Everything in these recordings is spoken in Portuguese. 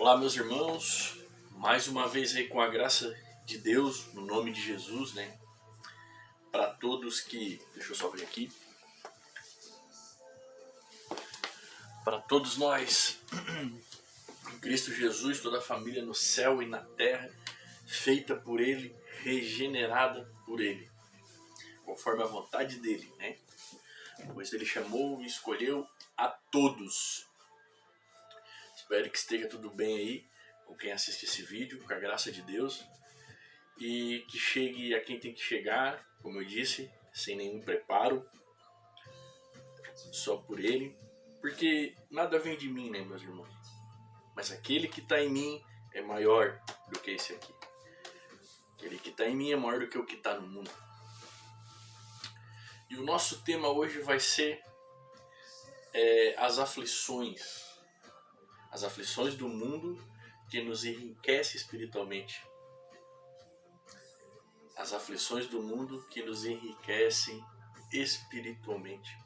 Olá, meus irmãos, mais uma vez aí com a graça de Deus, no nome de Jesus, né? Para todos que, deixa eu só abrir aqui, para todos nós, em Cristo Jesus, toda a família no céu e na terra, feita por Ele, regenerada por Ele, conforme a vontade dEle, né? Pois Ele chamou e escolheu a todos. Espero que esteja tudo bem aí com quem assiste esse vídeo, com a graça de Deus, e que chegue a quem tem que chegar, como eu disse, sem nenhum preparo, só por Ele, porque nada vem de mim, né, meus irmãos? Mas aquele que está em mim é maior do que esse aqui. Aquele que está em mim é maior do que o que está no mundo. E o nosso tema hoje vai ser as aflições. As aflições do mundo que nos enriquece espiritualmente. As aflições do mundo que nos enriquecem espiritualmente.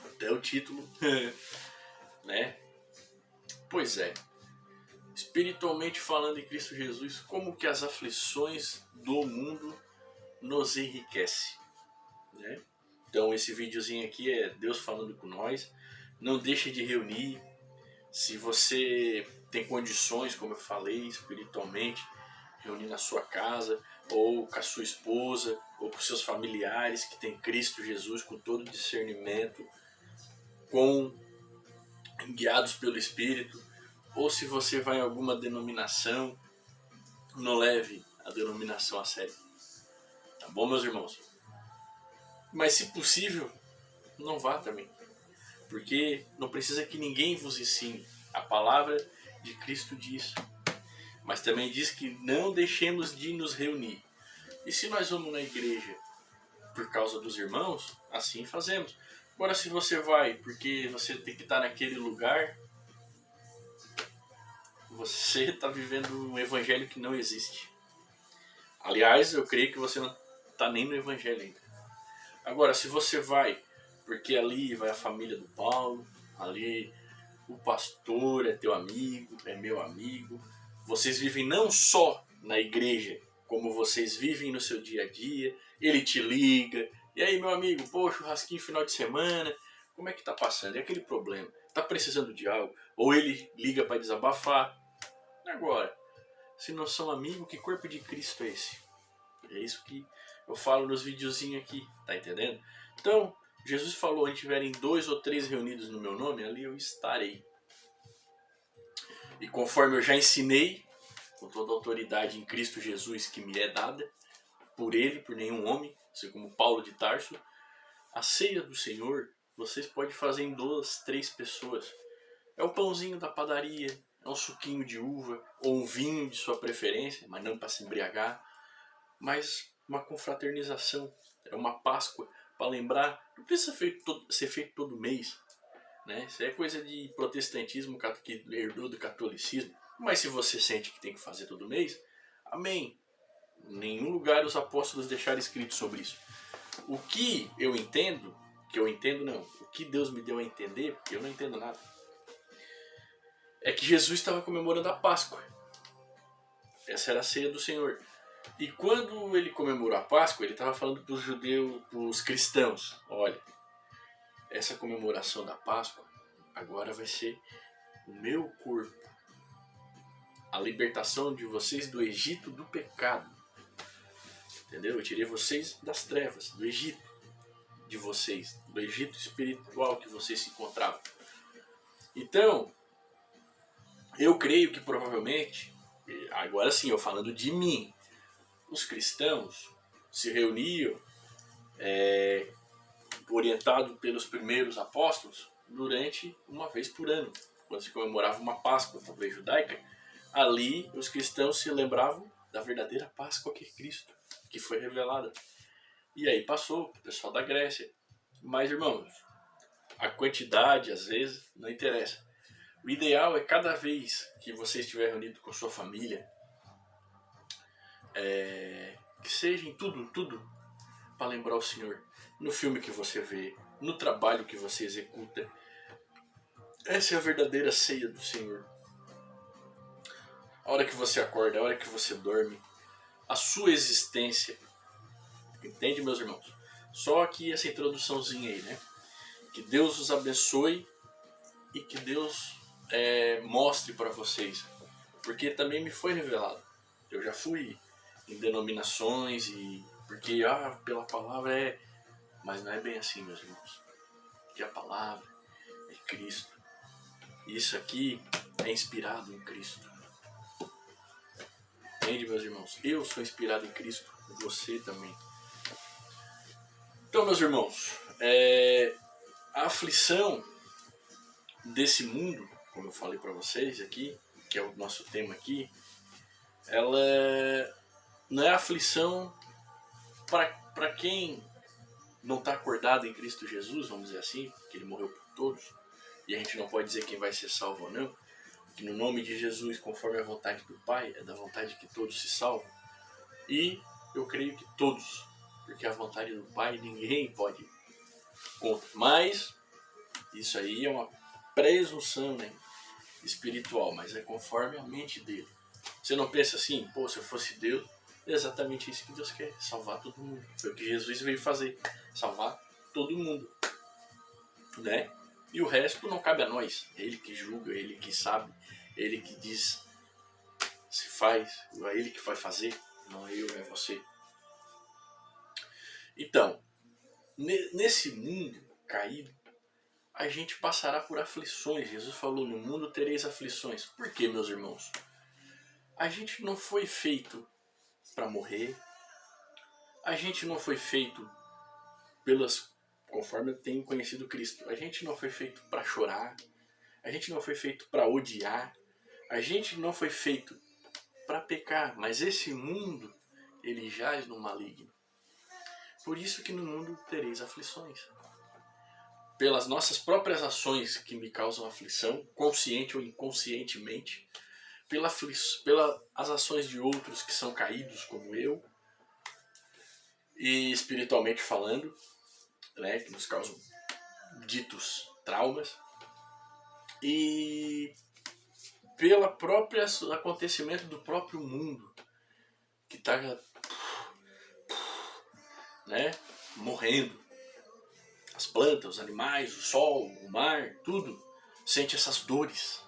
Até o título, né? Pois é. Espiritualmente falando em Cristo Jesus, como que as aflições do mundo nos enriquecem, né? Então esse videozinho aqui é Deus falando com nós. Não deixe de reunir. Se você tem condições, como eu falei, espiritualmente, reunir na sua casa, ou com a sua esposa, ou com seus familiares que tem Cristo Jesus com todo discernimento, guiados pelo Espírito, ou se você vai em alguma denominação, não leve a denominação a sério. Tá bom, meus irmãos? Mas se possível, não vá também. Porque não precisa que ninguém vos ensine. A palavra de Cristo diz. Mas também diz que não deixemos de nos reunir. E se nós vamos na igreja por causa dos irmãos, assim fazemos. Agora, se você vai porque você tem que estar naquele lugar, você está vivendo um evangelho que não existe. Aliás, eu creio que você não está nem no evangelho ainda. Agora, se você vai porque ali vai a família do Paulo, ali o pastor é teu amigo, é meu amigo, vocês vivem não só na igreja, como vocês vivem no seu dia a dia, ele te liga, e aí meu amigo, pô, churrasquinho final de semana, como é que tá passando? É aquele problema, tá precisando de algo? Ou ele liga para desabafar. Agora, se não são amigos, que corpo de Cristo é esse? É isso que eu falo nos videozinhos aqui, tá entendendo? Então, Jesus falou, onde tiverem 2 ou 3 reunidos no meu nome, ali eu estarei. E conforme eu já ensinei, com toda a autoridade em Cristo Jesus que me é dada, por Ele, por nenhum homem, assim como Paulo de Tarso, a ceia do Senhor, vocês podem fazer em 2, 3 pessoas. É o pãozinho da padaria, é um suquinho de uva, ou um vinho de sua preferência, mas não para se embriagar, mas uma confraternização, é uma Páscoa, para lembrar, não precisa ser feito todo mês, né? Isso é coisa de protestantismo que herdou do catolicismo, mas se você sente que tem que fazer todo mês, amém. Em nenhum lugar os apóstolos deixaram escrito sobre isso. O que eu entendo, o que Deus me deu a entender, porque eu não entendo nada, é que Jesus estava comemorando a Páscoa. Essa era a ceia do Senhor. E quando ele comemorou a Páscoa, ele estava falando para os judeus, para os cristãos, olha, essa comemoração da Páscoa agora vai ser o meu corpo. A libertação de vocês do Egito do pecado. Entendeu? Eu tirei vocês das trevas, do Egito de vocês, do Egito espiritual que vocês se encontravam. Então, eu creio que provavelmente, agora sim, eu falando de mim, os cristãos se reuniam orientado pelos primeiros apóstolos durante uma vez por ano, quando se comemorava uma Páscoa, talvez judaica. Ali os cristãos se lembravam da verdadeira Páscoa que é Cristo, que foi revelada. E aí passou para o pessoal da Grécia. Mas, irmãos, a quantidade às vezes não interessa. O ideal é cada vez que você estiver reunido com sua família, que seja em tudo para lembrar o Senhor. No filme que você vê, no trabalho que você executa. Essa é a verdadeira ceia do Senhor. a hora que você acorda, a hora que você dorme, a sua existência. Entende, meus irmãos? Só aqui essa introduçãozinha aí, né? Que Deus os abençoe e que Deus mostre para vocês. Porque também me foi revelado. Eu já fui em denominações e... Porque, pela palavra Mas não é bem assim, meus irmãos. Que a palavra é Cristo. Isso aqui é inspirado em Cristo. Entende, meus irmãos? Eu sou inspirado em Cristo. Você também. Então, meus irmãos, a aflição desse mundo, como eu falei para vocês aqui, que é o nosso tema aqui, ela não é aflição para quem não está acordado em Cristo Jesus, vamos dizer assim, que ele morreu por todos, e a gente não pode dizer quem vai ser salvo ou não, que no nome de Jesus, conforme a vontade do Pai, é da vontade que todos se salvam, e eu creio que todos, porque a vontade do Pai ninguém pode contra, mas isso aí é uma presunção, né, espiritual, mas é conforme a mente dele. Você não pensa assim, se eu fosse Deus, é exatamente isso que Deus quer, salvar todo mundo. Foi o que Jesus veio fazer, salvar todo mundo, né? E o resto não cabe a nós, é ele que julga, é ele que sabe, é ele que diz se faz, é ele que vai fazer, não é eu, é você. Então, nesse mundo caído, a gente passará por aflições. Jesus falou, no mundo tereis aflições. Por quê, meus irmãos? A gente não foi feito para morrer. A gente não foi feito conforme eu tenho conhecido Cristo. A gente não foi feito para chorar. A gente não foi feito para odiar. A gente não foi feito para pecar. Mas esse mundo, ele jaz no maligno. Por isso que no mundo tereis aflições. Pelas nossas próprias ações que me causam aflição, consciente ou inconscientemente, pelas ações de outros que são caídos como eu, e espiritualmente falando, né, que nos causam ditos traumas, e pelo próprio acontecimento do próprio mundo, que está, né, morrendo. As plantas, os animais, o sol, o mar, tudo sente essas dores.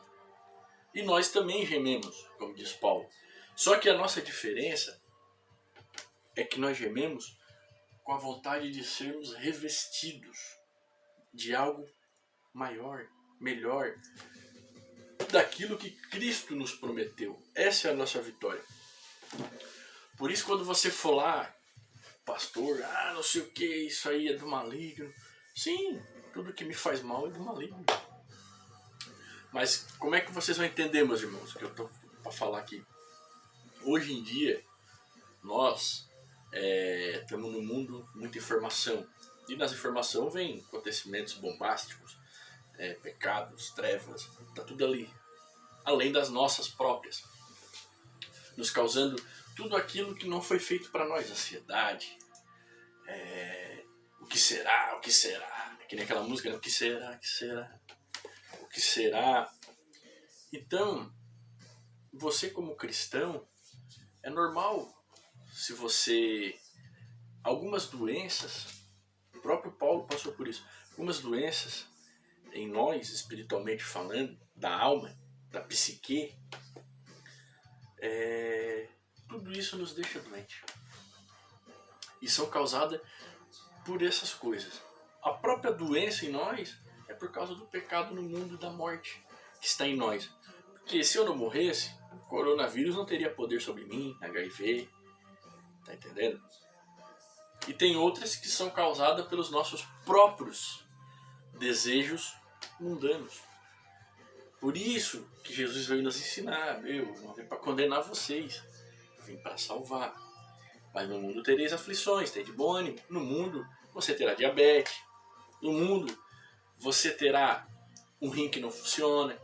E nós também gememos, como diz Paulo. Só que a nossa diferença é que nós gememos com a vontade de sermos revestidos de algo maior, melhor, daquilo que Cristo nos prometeu. Essa é a nossa vitória. Por isso, quando você for lá, pastor, não sei o que, isso aí é do maligno. Sim, tudo que me faz mal é do maligno. Mas como é que vocês vão entender, meus irmãos, que eu tô para falar aqui? Hoje em dia, nós estamos num mundo muita informação. E nas informações vem acontecimentos bombásticos, pecados, trevas, tá tudo ali. Além das nossas próprias. Nos causando tudo aquilo que não foi feito para nós. Ansiedade, o que será, o que será. Que nem aquela música, né? O que será, o que será, o que será. Então, você como cristão, é normal se você... Algumas doenças, o próprio Paulo passou por isso, algumas doenças em nós, espiritualmente falando, da alma, da psique, tudo isso nos deixa doente. E são causadas por essas coisas. A própria doença em nós é por causa do pecado no mundo da morte que está em nós. Porque se eu não morresse, o coronavírus não teria poder sobre mim, HIV, tá entendendo? E tem outras que são causadas pelos nossos próprios desejos mundanos. Por isso que Jesus veio nos ensinar, não vem para condenar vocês, vem para salvar. Mas no mundo tereis aflições, tem de bom ânimo. No mundo você terá diabetes. No mundo você terá um rim que não funciona.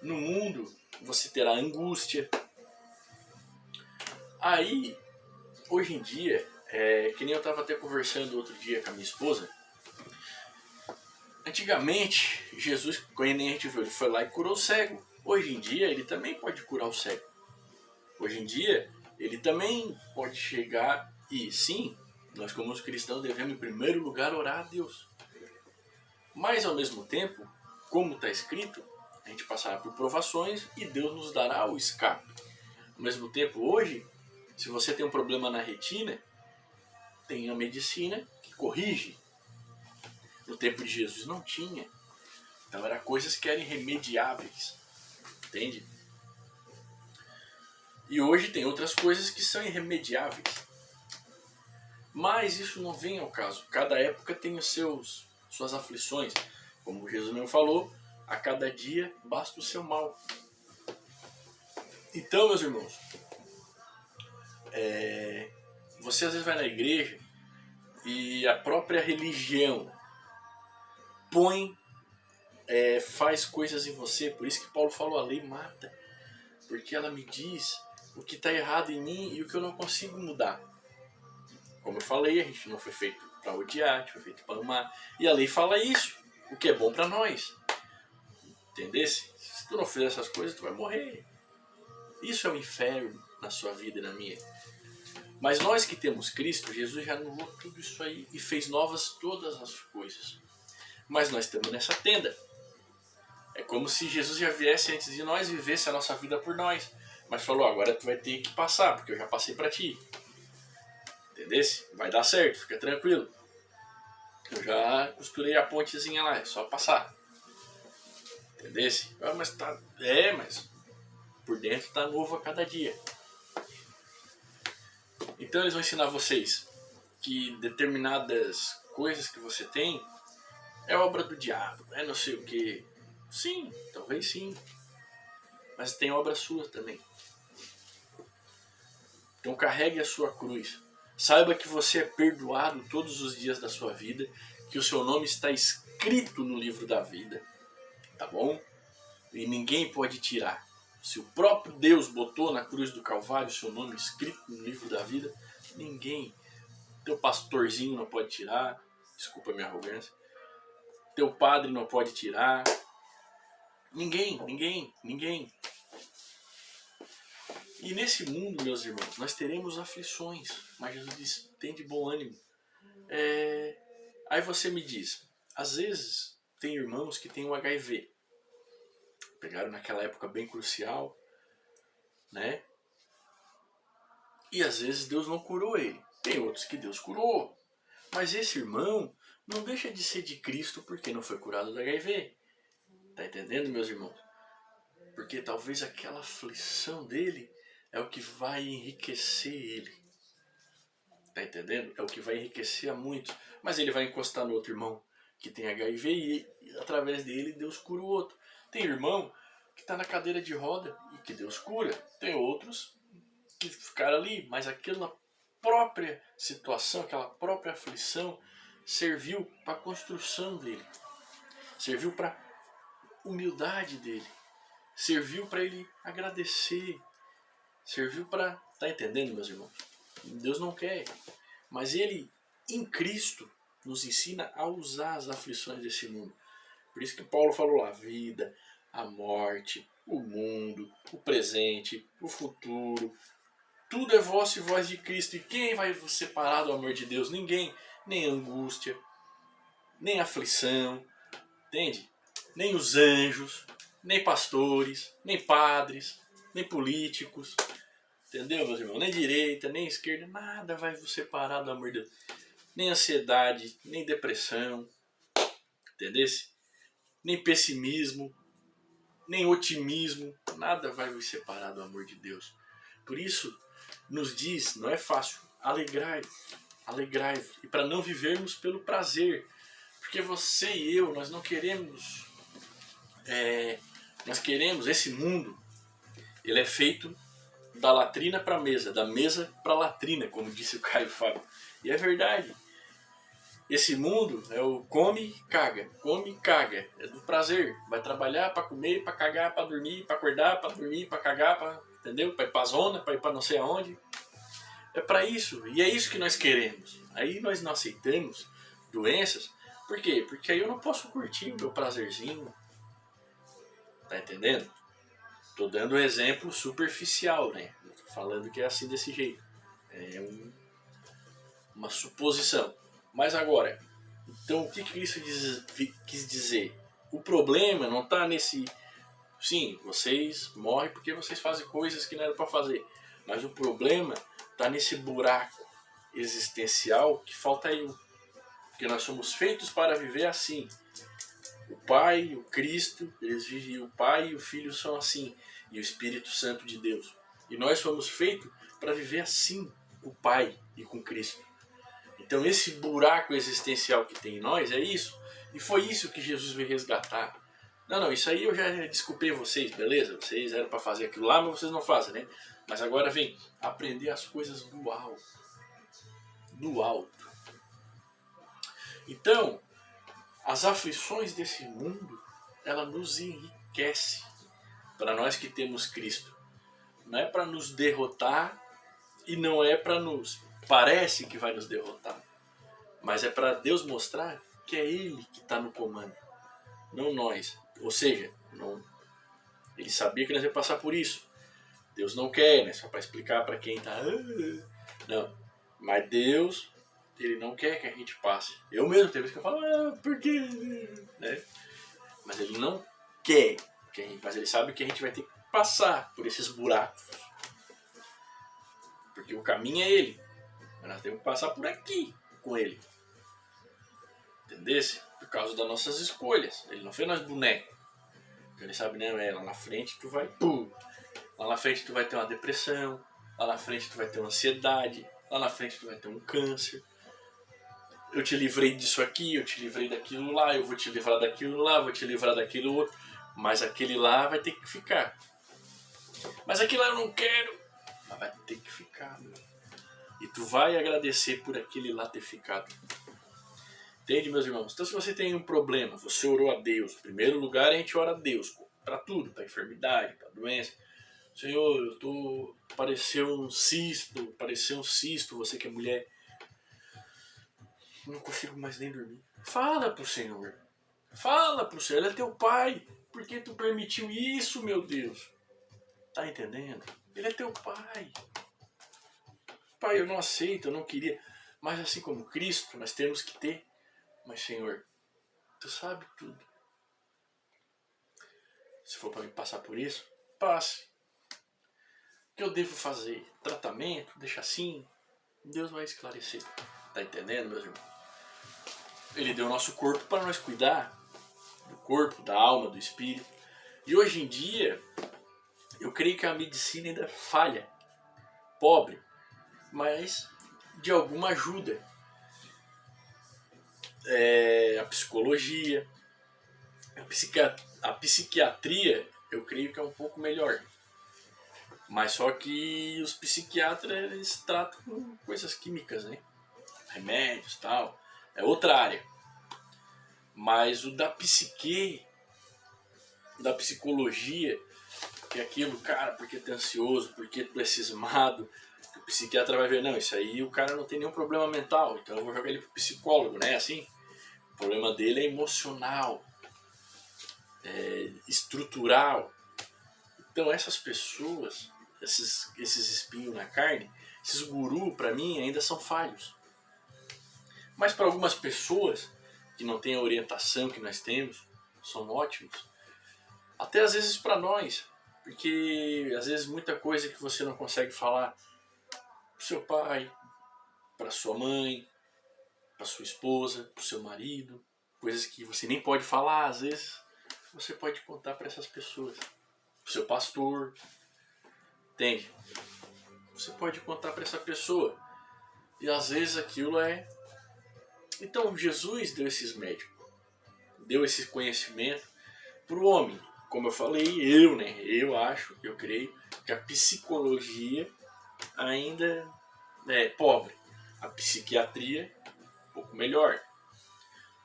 No mundo você terá angústia. Aí, hoje em dia, que nem eu estava até conversando outro dia com a minha esposa. Antigamente, Jesus, quando a gente viu, ele foi lá e curou o cego. Hoje em dia ele também pode curar o cego. Hoje em dia ele também pode chegar e sim, nós como cristãos devemos em primeiro lugar orar a Deus. Mas ao mesmo tempo, como está escrito, a gente passará por provações e Deus nos dará o escape. Ao mesmo tempo, hoje, se você tem um problema na retina, tem a medicina que corrige. No tempo de Jesus não tinha. Então eram coisas que eram irremediáveis. Entende? E hoje tem outras coisas que são irremediáveis. Mas isso não vem ao caso. Cada época tem os suas aflições. Como Jesus mesmo falou, a cada dia basta o seu mal. Então, meus irmãos, você às vezes vai na igreja e a própria religião faz coisas em você. Por isso que Paulo falou, a lei mata. Porque ela me diz o que está errado em mim e o que eu não consigo mudar. Como eu falei, a gente não foi feito para odiar, a gente foi feito para amar. E a lei fala isso, o que é bom para nós. Entendesse? Se tu não fizer essas coisas, tu vai morrer. Isso é um inferno na sua vida e na minha. Mas nós que temos Cristo, Jesus já anulou tudo isso aí e fez novas todas as coisas. Mas nós estamos nessa tenda. É como se Jesus já viesse antes de nós e vivesse a nossa vida por nós. Mas falou, agora tu vai ter que passar, porque eu já passei para ti. Entendesse? Vai dar certo, fica tranquilo. Eu já costurei a pontezinha lá, é só passar. Entendesse? Ah, mas tá. Mas por dentro tá novo a cada dia. Então eles vão ensinar vocês que determinadas coisas que você tem é obra do diabo, é não sei o que. Sim, talvez sim. Mas tem obra sua também. Então carregue a sua cruz. Saiba que você é perdoado todos os dias da sua vida, que o seu nome está escrito no livro da vida, tá bom? E ninguém pode tirar. Se o próprio Deus botou na cruz do Calvário o seu nome escrito no livro da vida, ninguém, teu pastorzinho não pode tirar, desculpa a minha arrogância, teu padre não pode tirar, ninguém. E nesse mundo, meus irmãos, nós teremos aflições, mas Jesus diz, tem de bom ânimo. Aí você me diz, às vezes tem irmãos que têm o HIV, pegaram naquela época bem crucial, né? E às vezes Deus não curou ele, tem outros que Deus curou, mas esse irmão não deixa de ser de Cristo porque não foi curado do HIV, tá entendendo, meus irmãos? Porque talvez aquela aflição dele é o que vai enriquecer ele. Tá entendendo? É o que vai enriquecer a muitos. Mas ele vai encostar no outro irmão que tem HIV e através dele Deus cura o outro. Tem irmão que está na cadeira de roda e que Deus cura. Tem outros que ficaram ali, mas aquela própria situação, aquela própria aflição serviu para a construção dele. Serviu para a humildade dele. Serviu para ele agradecer. Serviu para... Tá entendendo, meus irmãos? Deus não quer. Mas ele, em Cristo, nos ensina a usar as aflições desse mundo. Por isso que Paulo falou lá, a vida, a morte, o mundo, o presente, o futuro. Tudo é vosso e vós de Cristo. E quem vai vos separar do amor de Deus? Ninguém. Nem angústia, nem aflição, entende? Nem os anjos, nem pastores, nem padres, nem políticos, entendeu, meus irmãos? Nem direita, nem esquerda, nada vai vos separar do amor de Deus. Nem ansiedade, nem depressão, entendesse? Nem pessimismo, nem otimismo, nada vai vos separar do amor de Deus. Por isso, nos diz, não é fácil, alegrai-vos. Alegrai-vos. E para não vivermos pelo prazer. Porque você e eu, nós não queremos... nós queremos esse mundo. Ele é feito da latrina para a mesa. Da mesa para a latrina, como disse o Caio Fábio. E é verdade. Esse mundo é o come e caga. Come e caga. É do prazer. Vai trabalhar para comer, para cagar, para dormir, para acordar, para dormir, para cagar, para... entendeu? Para ir para a zona, para ir para não sei aonde. É para isso, e é isso que nós queremos. Aí nós não aceitamos doenças. Por quê? Porque aí eu não posso curtir o meu prazerzinho. Tá entendendo? Tô dando um exemplo superficial, né? Tô falando que é assim desse jeito. É uma suposição. Mas agora, então o que Cristo quis dizer? O problema não está nesse... Sim, vocês morrem porque vocês fazem coisas que não era para fazer. Mas o problema está nesse buraco existencial que falta eu. Porque nós somos feitos para viver assim. O Pai, o Cristo, eles vivem, o Pai e o Filho são assim. E o Espírito Santo de Deus. E nós fomos feitos para viver assim, com o Pai e com Cristo. Então esse buraco existencial que tem em nós é isso. E foi isso que Jesus veio resgatar. Não, isso aí eu já desculpei vocês, beleza? Vocês eram para fazer aquilo lá, mas vocês não fazem, né? Mas agora vem aprender as coisas do alto. Do alto. Então, as aflições desse mundo, ela nos enriquece. Para nós que temos Cristo. Não é para nos derrotar e não é para nos... Parece que vai nos derrotar. Mas é para Deus mostrar que é Ele que está no comando. Não nós. Ou seja, não, Ele sabia que nós ia passar por isso. Deus não quer, né? Só para explicar para quem está... Não. Mas Deus, Ele não quer que a gente passe. Eu mesmo, tem vezes que eu falo, por quê? Né? Mas Ele não quer. Mas Ele sabe que a gente vai ter que passar por esses buracos. Porque o caminho é Ele. Mas nós temos que passar por aqui com Ele. Entendesse? Por causa das nossas escolhas. Ele não fez nós bonecos. Porque Ele sabe, né? Lá na frente tu vai... Lá na frente tu vai ter uma depressão. Lá na frente tu vai ter uma ansiedade. Lá na frente tu vai ter um câncer. Eu te livrei disso aqui, eu te livrei daquilo lá. Eu vou te livrar daquilo lá, vou te livrar daquilo outro. Mas aquele lá vai ter que ficar. Mas aquilo lá eu não quero. Mas vai ter que ficar, meu. E tu vai agradecer por aquele lá ter ficado. Entende, meus irmãos? Então se você tem um problema, você orou a Deus. Em primeiro lugar a gente ora a Deus. Para tudo, para enfermidade, para doença. Senhor, eu tô... Pareceu um cisto, você que é mulher. Não consigo mais nem dormir. Fala pro Senhor. Fala pro Senhor, Ele é teu Pai. Por que tu permitiu isso, meu Deus? Tá entendendo? Ele é teu Pai. Pai, eu não aceito, eu não queria. Mas assim como Cristo, nós temos que ter. Mas Senhor, tu sabe tudo. Se for para me passar por isso, passe. O que eu devo fazer? Tratamento? Deixa assim? Deus vai esclarecer. Tá entendendo, meus irmãos? Ele deu o nosso corpo para nós cuidar do corpo, da alma, do espírito. E hoje em dia, eu creio que a medicina ainda falha. Pobre. Mas de alguma ajuda. A psicologia, a psiquiatria, eu creio que é um pouco melhor. Mas só que os psiquiatras, eles tratam com coisas químicas, né? Remédios e tal. É outra área. Mas o da psique, da psicologia, que é aquilo, cara, porque tu é ansioso, porque tu é cismado, o psiquiatra vai ver, não, isso aí o cara não tem nenhum problema mental, então eu vou jogar ele pro psicólogo, né? Assim, o problema dele é emocional, estrutural. Então essas pessoas, esses espinhos na carne, esses gurus, para mim, ainda são falhos. Mas para algumas pessoas que não têm a orientação que nós temos, são ótimos. Até às vezes para nós, porque às vezes muita coisa que você não consegue falar pro seu pai, para sua mãe, para sua esposa, pro seu marido, coisas que você nem pode falar, às vezes você pode contar para essas pessoas, pro seu pastor, entende? Você pode contar para essa pessoa e às vezes aquilo é... Então Jesus deu esses médicos, deu esse conhecimento para o homem. Como eu falei, eu acho, eu creio que a psicologia ainda é pobre. A psiquiatria um pouco melhor,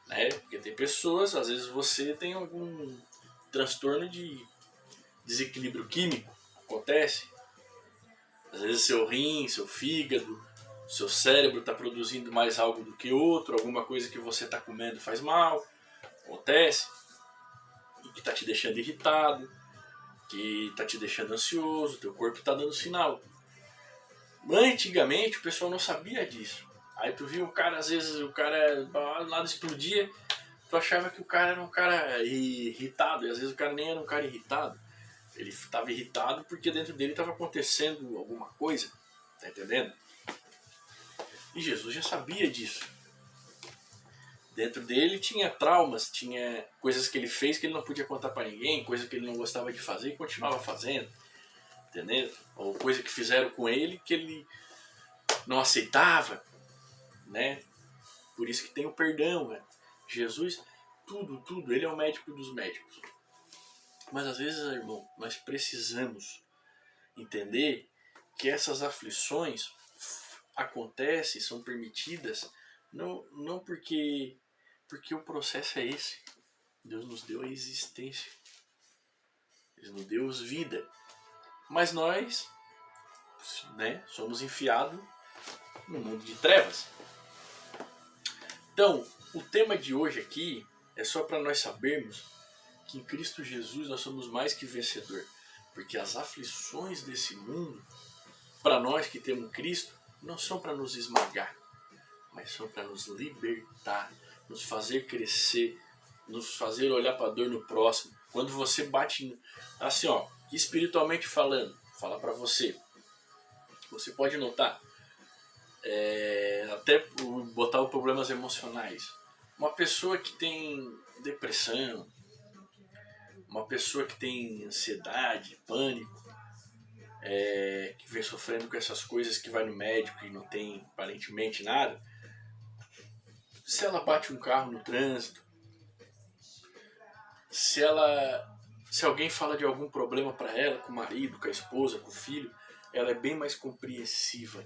né? Porque tem pessoas, às vezes você tem algum transtorno de desequilíbrio químico, acontece. Às vezes seu rim, seu fígado, seu cérebro está produzindo mais algo do que outro, alguma coisa que você está comendo faz mal, acontece, e que está te deixando irritado. que tá te deixando ansioso, teu corpo tá dando sinal. Antigamente o pessoal não sabia disso. Aí tu viu o cara, às vezes o cara nada explodia, tu achava que o cara era um cara irritado, e às vezes o cara nem era um cara irritado. Ele estava irritado porque dentro dele estava acontecendo alguma coisa, tá entendendo? E Jesus já sabia disso. Dentro dele tinha traumas, tinha coisas que ele fez que ele não podia contar para ninguém, coisas que ele não gostava de fazer e continuava fazendo, entendeu? Ou coisa que fizeram com ele que ele não aceitava, né? Por isso que tem o perdão, né? Jesus, tudo, ele é o médico dos médicos. Mas às vezes, irmão, nós precisamos entender que essas aflições acontecem, são permitidas, não porque o processo é esse. Deus nos deu a existência. Ele nos deu vida. Mas nós, né, somos enfiados no mundo de trevas. Então, o tema de hoje aqui é só para nós sabermos que em Cristo Jesus nós somos mais que vencedor. Porque as aflições desse mundo, para nós que temos Cristo, não são para nos esmagar, mas são para nos libertar, nos fazer crescer, nos fazer olhar para a dor no próximo. Quando você bate, assim ó, espiritualmente falando, fala para você pode notar, até botar os problemas emocionais. Uma pessoa que tem depressão, uma pessoa que tem ansiedade, pânico, que vem sofrendo com essas coisas, que vai no médico e não tem aparentemente nada, se ela bate um carro no trânsito, se alguém fala de algum problema para ela, com o marido, com a esposa, com o filho, ela é bem mais compreensiva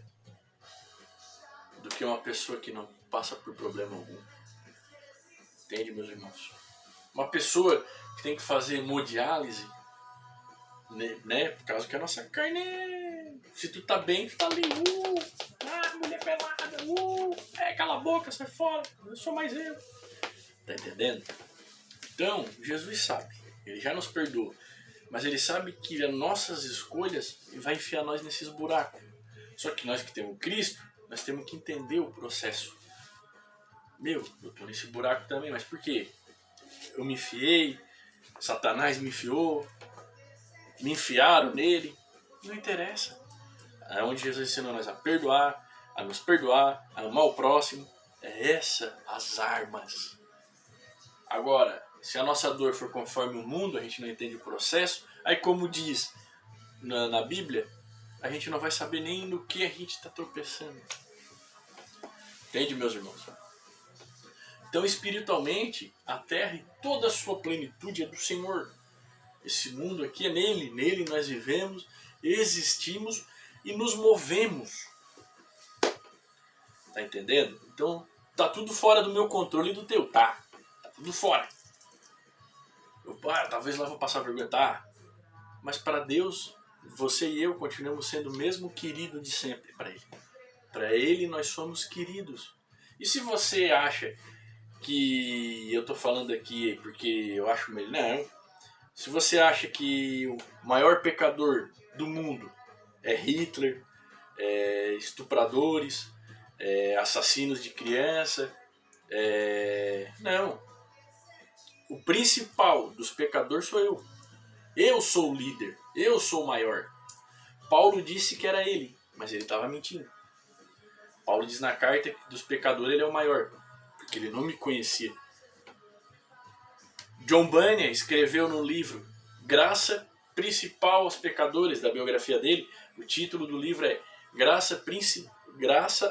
do que uma pessoa que não passa por problema algum. Entende, meus irmãos? Uma pessoa que tem que fazer hemodiálise, né? Por causa que a nossa carne, se tu tá bem, tu tá ali, mulher pelada, cala a boca, sai fora, eu sou mais eu. Tá entendendo? Então, Jesus sabe, ele já nos perdoa, mas ele sabe que as nossas escolhas vai enfiar nós nesses buracos. Só que nós que temos Cristo, nós temos que entender o processo. Eu tô nesse buraco também, mas por quê? Eu me enfiei, Satanás me enfiou, me enfiaram nele, não interessa. É onde Jesus ensinou nós a perdoar, a nos perdoar, a amar o próximo. É essa as armas. Agora, se a nossa dor for conforme o mundo, a gente não entende o processo, aí como diz na Bíblia, a gente não vai saber nem no que a gente está tropeçando. Entende, meus irmãos? Então, espiritualmente, a terra e toda a sua plenitude é do Senhor. Esse mundo aqui é nele nós vivemos, existimos e nos movemos. Tá entendendo? Então, tá tudo fora do meu controle e do teu, tá? Tá tudo fora. Talvez lá vou passar vergonha, tá? Mas para Deus, você e eu continuamos sendo o mesmo querido de sempre para Ele. Para Ele nós somos queridos. E se você acha que eu tô falando aqui porque eu acho melhor, não. Se você acha que o maior pecador do mundo é Hitler, estupradores, assassinos de criança, não. O principal dos pecadores sou eu. Eu sou o líder, eu sou o maior. Paulo disse que era ele, mas ele estava mentindo. Paulo diz na carta que dos pecadores ele é o maior, porque ele não me conhecia. John Bunyan escreveu no livro Graça Principal aos Pecadores, da biografia dele. O título do livro é Graça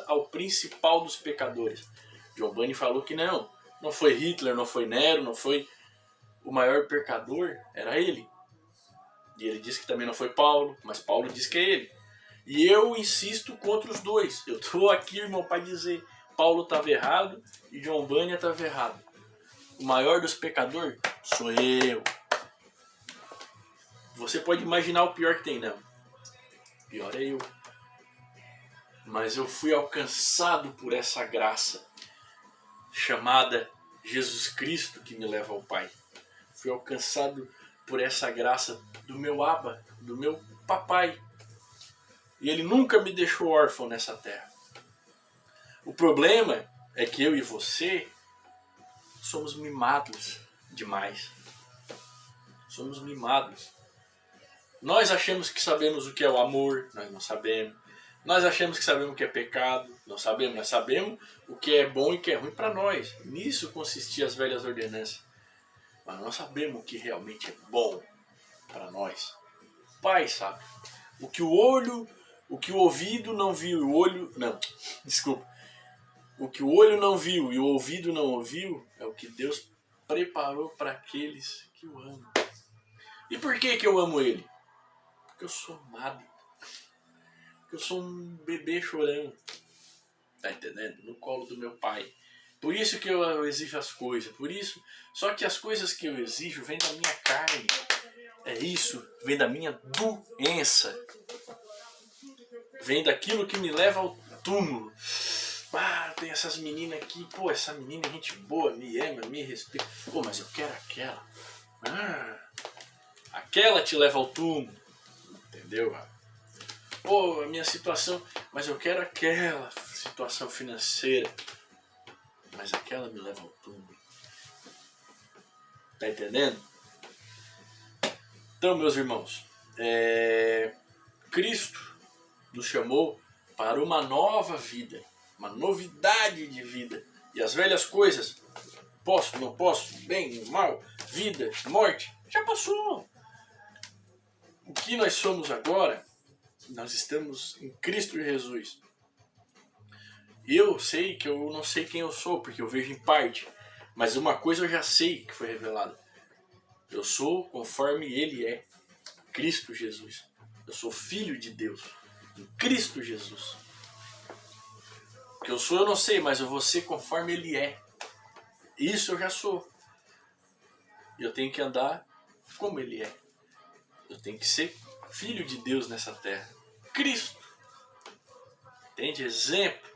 ao Principal dos Pecadores. John Bunyan falou que não foi Hitler, não foi Nero, não foi o maior pecador, era ele. E ele disse que também não foi Paulo, mas Paulo diz que é ele. E eu insisto contra os dois. Eu estou aqui, irmão, para dizer Paulo estava errado e John Bunyan estava errado. O maior dos pecadores sou eu. Você pode imaginar o pior que tem, não. O pior é eu. Mas eu fui alcançado por essa graça chamada Jesus Cristo que me leva ao Pai. Fui alcançado por essa graça do meu Abba, do meu papai. E ele nunca me deixou órfão nessa terra. O problema é que eu e você somos mimados demais. Somos mimados. Nós achamos que sabemos o que é o amor, nós não sabemos. Nós achamos que sabemos o que é pecado, não sabemos. Nós sabemos o que é bom e o que é ruim para nós. Nisso consistiam as velhas ordenanças. Mas não sabemos o que realmente é bom para nós. O Pai sabe. O que o ouvido não viu, o que o olho não viu e o ouvido não ouviu é o que Deus preparou para aqueles que o amam. E por que eu amo Ele? Porque eu sou amado. Porque eu sou um bebê chorando. Tá entendendo? No colo do meu pai. Por isso que eu exijo as coisas. Por isso, só que as coisas que eu exijo vêm da minha carne. É isso, vem da minha doença. Vem daquilo que me leva ao túmulo. Ah, tem essas meninas aqui. Pô, essa menina é gente boa, me ama, me respeita. Pô, mas eu quero aquela. Aquela te leva ao túmulo. Entendeu? Pô, a minha situação. Mas eu quero aquela situação financeira. Mas aquela me leva ao túmulo. Tá entendendo? Então, meus irmãos, Cristo nos chamou para uma nova vida, uma novidade de vida. E as velhas coisas, posso, não posso, bem, mal, vida, morte, já passou. O que nós somos agora, nós estamos em Cristo Jesus. Eu sei que eu não sei quem eu sou, porque eu vejo em parte, mas uma coisa eu já sei que foi revelada. Eu sou conforme Ele é, Cristo Jesus. Eu sou filho de Deus, em Cristo Jesus. O que eu sou eu não sei, mas eu vou ser conforme Ele é. Isso eu já sou. E eu tenho que andar como Ele é. Eu tenho que ser filho de Deus nessa terra. Cristo. Entende? Exemplo.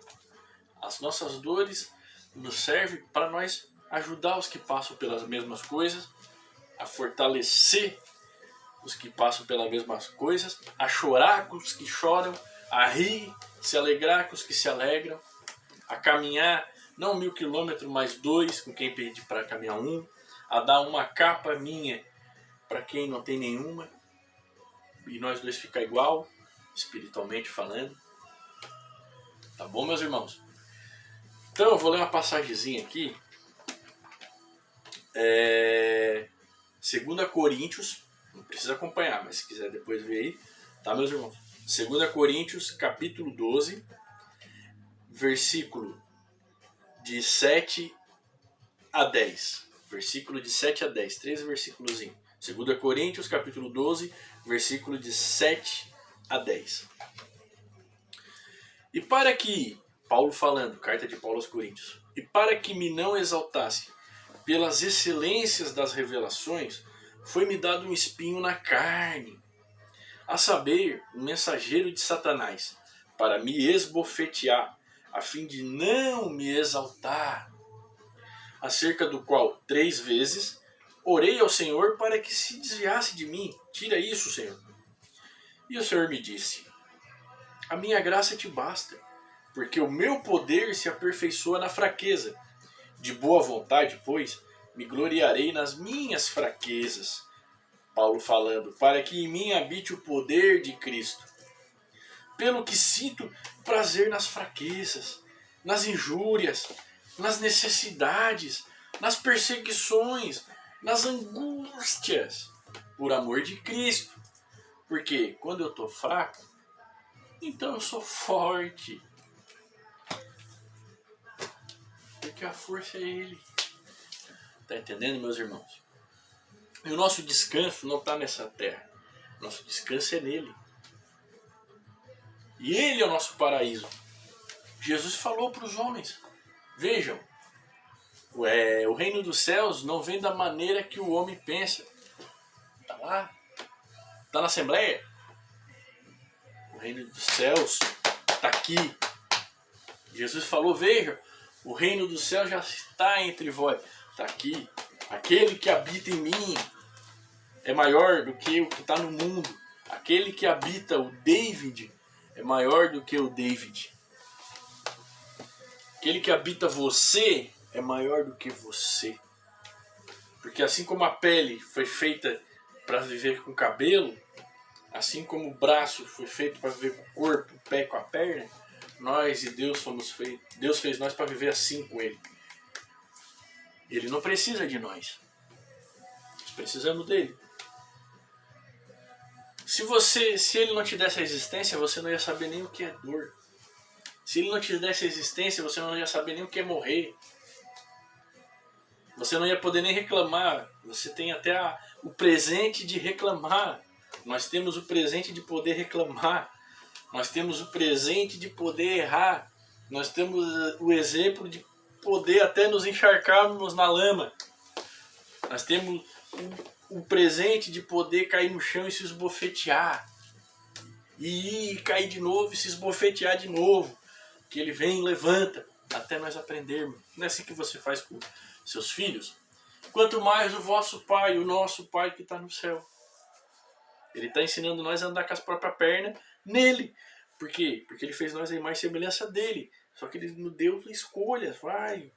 As nossas dores nos servem para nós ajudar os que passam pelas mesmas coisas, a fortalecer os que passam pelas mesmas coisas, a chorar com os que choram, a rir, se alegrar com os que se alegram, a caminhar não 1000 quilômetros, mas 2 com quem pede para caminhar 1, a dar uma capa minha para quem não tem nenhuma, e nós dois ficar igual, espiritualmente falando. Tá bom, meus irmãos? Então eu vou ler uma passagemzinha aqui. 2 Coríntios, não precisa acompanhar, mas se quiser depois ver aí, tá, meus irmãos? 2 Coríntios, capítulo 12, versículo de 7 a 10. Versículo de 7 a 10, 13 versículos. 2 Coríntios, capítulo 12, versículo de 7 a 10. E para que, Paulo falando, carta de Paulo aos Coríntios, e para que me não exaltasse pelas excelências das revelações, foi-me dado um espinho na carne, a saber, um mensageiro de Satanás, para me esbofetear, a fim de não me exaltar, acerca do qual 3 vezes orei ao Senhor para que se desviasse de mim. Tira isso, Senhor. E o Senhor me disse: a minha graça te basta, porque o meu poder se aperfeiçoa na fraqueza. De boa vontade, pois, me gloriarei nas minhas fraquezas. Paulo falando, para que em mim habite o poder de Cristo. Pelo que sinto prazer nas fraquezas, nas injúrias, nas necessidades, nas perseguições, nas angústias, por amor de Cristo. Porque quando eu estou fraco, então eu sou forte. Porque a força é Ele. Tá entendendo, meus irmãos? E o nosso descanso não está nessa terra. Nosso descanso é nele. E Ele é o nosso paraíso. Jesus falou para os homens: vejam, o reino dos céus não vem da maneira que o homem pensa. Está lá. Está na Assembleia. O reino dos céus está aqui. Jesus falou: veja, o reino dos céus já está entre vós. Está aqui. Aquele que habita em mim. é maior do que o que está no mundo. Aquele que habita o David é maior do que o David. Aquele que habita você é maior do que você. Porque assim como a pele foi feita para viver com o cabelo, assim como o braço foi feito para viver com o corpo, o pé com a perna, nós e Deus fomos feitos. Deus fez nós para viver assim com Ele. Ele não precisa de nós. Nós precisamos dele. Se ele não te desse a existência, você não ia saber nem o que é dor. Se ele não te desse a existência, você não ia saber nem o que é morrer. Você não ia poder nem reclamar. Você tem até o presente de reclamar. Nós temos o presente de poder reclamar. Nós temos o presente de poder errar. Nós temos o exemplo de poder até nos encharcarmos na lama. Nós temos o presente de poder cair no chão e se esbofetear. E cair de novo e se esbofetear de novo. Que ele vem e levanta até nós aprendermos. Não é assim que você faz com seus filhos? Quanto mais o vosso Pai, o nosso Pai que está no céu. Ele está ensinando nós a andar com as próprias pernas nele. Por quê? Porque ele fez nós a imagem e semelhança dele. Só que ele nos deu escolhas. Vai,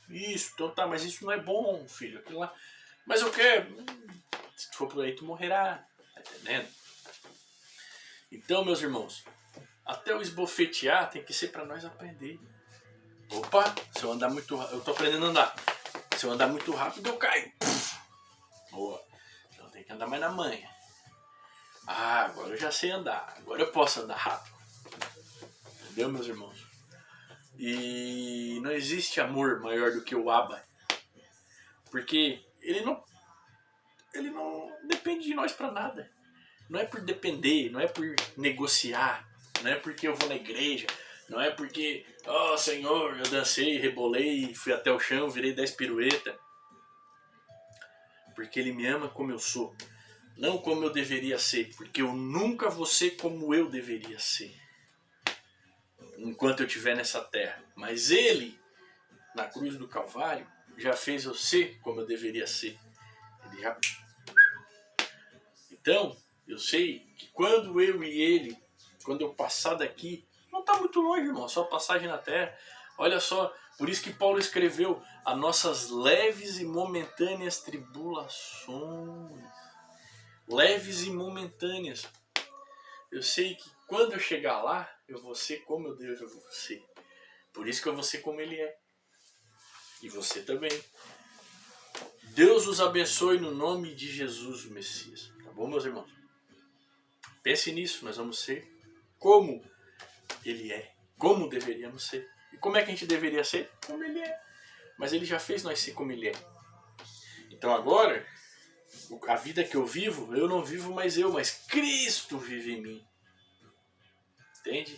isso, então tá, mas isso não é bom, filho. Aquilo lá. Mas eu quero. Se tu for por aí, tu morrerá. Tá entendendo? Então, meus irmãos, até o esbofetear tem que ser para nós aprender. Opa, se eu andar muito rápido, eu tô aprendendo a andar. Se eu andar muito rápido, eu caio. Boa. Então tem que andar mais na manha. Ah, agora eu já sei andar. Agora eu posso andar rápido. Entendeu, meus irmãos? E não existe amor maior do que o Abba. Porque ele não depende de nós para nada. Não é por depender, não é por negociar, não é porque eu vou na igreja, não é porque, oh Senhor, eu dancei, rebolei, fui até o chão, virei 10 piruetas. Porque ele me ama como eu sou, não como eu deveria ser, porque eu nunca vou ser como eu deveria ser, enquanto eu estiver nessa terra. Mas ele, na cruz do Calvário, já fez eu ser como eu deveria ser. Ele já... Então, eu sei que quando eu e ele, quando eu passar daqui, não está muito longe, irmão, só passagem na terra. Olha só, por isso que Paulo escreveu as nossas leves e momentâneas tribulações. Leves e momentâneas. Eu sei que quando eu chegar lá, eu vou ser como eu devo ser. Por isso que eu vou ser como ele é. E você também. Deus os abençoe no nome de Jesus, o Messias. Tá bom, meus irmãos? Pense nisso, nós vamos ser como ele é, como deveríamos ser. E como é que a gente deveria ser? Como ele é. Mas ele já fez nós ser como ele é. Então agora, a vida que eu vivo, eu não vivo mais eu, mas Cristo vive em mim. Entende?